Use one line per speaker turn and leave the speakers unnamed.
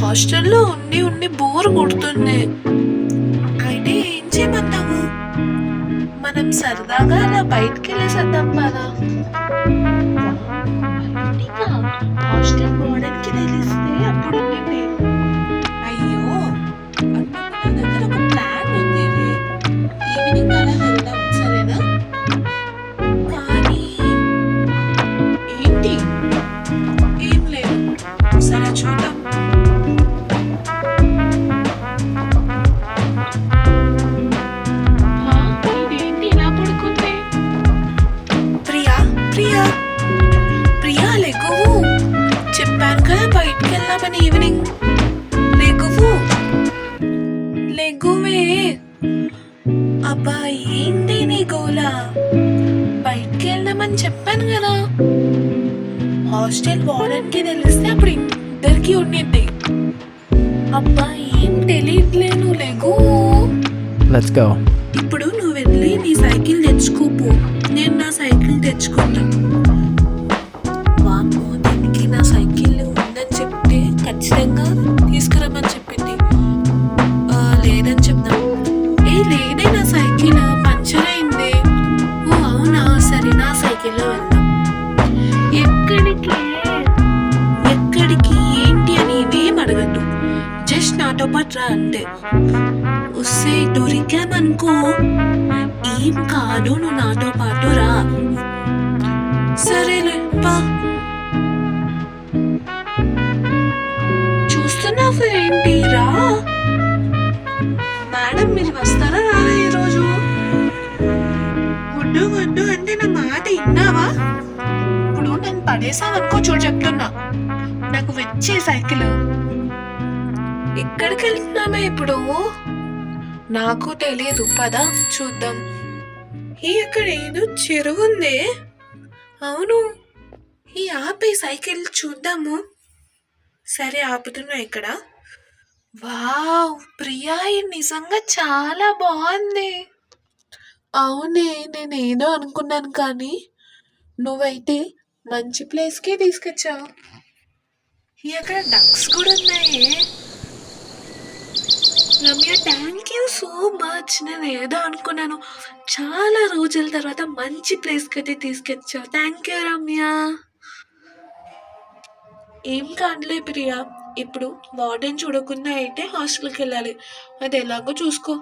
హాస్టల్లో ఉండి ఉండి బోర్ కొడుతుంది. అయితే ఏం చేయమంటావు? మనం సరదాగా అలా బయటికి వెళ్ళేసేద్దాం పదా. బయటికా? హాస్టల్ వార్డెన్కి తెలిస్తే అప్పుడు ఉండింది. అయ్యో, అప్పుడు నా దగ్గర ఒక ప్లాన్ ఉంది. ఈవినింగ్ అలా వెళ్దాం, సరేనా? కానీ ఏంటి? ఏం లేదు. సరే చూద్దాం. హా, ఇదేంటి ఇలా పడుకుంది? ప్రియా, ప్రియా, ప్రియా లెగువు. చెప్పాను కదా బయటికి వెళ్దామని ఈవినింగ్. లెగువు, లెగువే. అబ్బా, ఏంటి నీ గోలా? బయటికి వెళ్దామని చెప్పాను కదా. హాస్టల్ వార్డెన్కి తెలిస్తే అప్పుడు ఇద్దరికి ఉండిద్ది. అబ్బా, ఏం తెలియట్లేను. లెగు.
Let's go.
ఇప్పుడు నువ్వు వెళ్ళి నీ సైకిల్ తెచ్చుకోపో, నేను నా సైకిల్ తెచ్చుకుంటా. వామ్మో, దీనికి నా సైకిల్ ఉందని చెప్తే ఖచ్చితంగా తీసుకురమ్మని చెప్పింది. లేదని చెప్దాం. లేదే, నా సైకిల్ పంచర్ అయింది. ఓ అవునా, సరే నా సైకిల్లో వెళ్దాం. ఎక్కడికి ఎక్కడికి ఏంటి అని ఇవేం అడగద్దు, జస్ట్ నాతో పాటు రా అంతే. వస్తే దొరికామనుకో ఏం కాదు, నువ్వు నాతో పాటు రా. సరేలే, పా. చూస్తున్నావు ఏంటి? రా. మేడం, మీరు వస్తారా రారా ఈరోజు? గుడ్డు గుడ్డు అంటే నా మాట విన్నావా? ఇప్పుడు నన్ను పడేసావనుకో, చూడు చెప్తున్నా, నాకు వచ్చే సైకిల్. ఎక్కడికి వెళ్తున్నామే ఇప్పుడు? నాకు తెలియదు, పద చూద్దాం. అక్కడ ఏదో చెరువు ఉంది. అవును, ఆపే సైకిల్ చూద్దాము. సరే, ఆపుతున్నా ఇక్కడ. వావ్ ప్రియా, ఇది నిజంగా చాలా బాగుంది. అవునే, నేను ఏదో అనుకున్నాను కానీ నువ్వైతే మంచి ప్లేస్కే తీసుకొచ్చావు. అక్కడ డక్స్ కూడా ఉన్నాయి. Ramya, thank you so much. నేను ఏదో అనుకున్నాను, చాలా రోజుల తర్వాత మంచి ప్లేస్కి అయితే తీసుకొచ్చావు. Thank you Ramya. ఏం కాదులే ప్రియా, ఇప్పుడు వార్డెన్ చూడకుండా అయితే హాస్టల్కి వెళ్ళాలి. అది ఎలాగో చూసుకో.